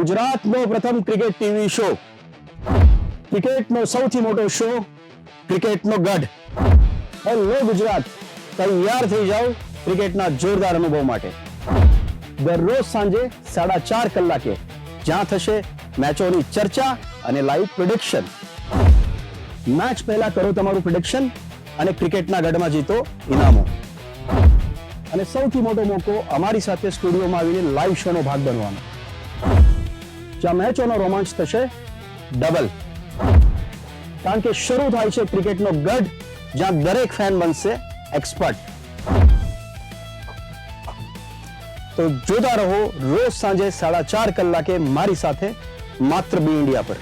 ગુજરાતનો પ્રથમ cricket TV show, ક્રિકેટનો સૌથી મોટો શો, ક્રિકેટનો ગઢ. હેલો ગુજરાત, તૈયાર થઈ જાઓ ક્રિકેટના જોરદાર અનુભવ માટે. દરરોજ સાંજે 4:30 કલાકે, જ્યાં થશે મેચોની ચર્ચા અને લાઈવ પ્રેડિક્શન. મેચ પહેલા કરો તમારું પ્રેડિક્શન અને ક્રિકેટના ગઢમાં જીતો ઇનામો. અને સૌથી મોટો મોકો અમારી સાથે સ્ટુડિયોમાં આવીને લાઈવ શોનો ભાગ બનવાનો, જ્યાં મેચોનો રોમાંચ થશે ડબલ. કારણ કે શરૂ થાય છે ક્રિકેટનો ગઢ, જ્યાં દરેક ફેન બનશે એક્સપર્ટ. તો જોતા રહો રોજ સાંજે 4:30 કલાકે મારી સાથે, માત્ર બી ઇન્ડિયા પર.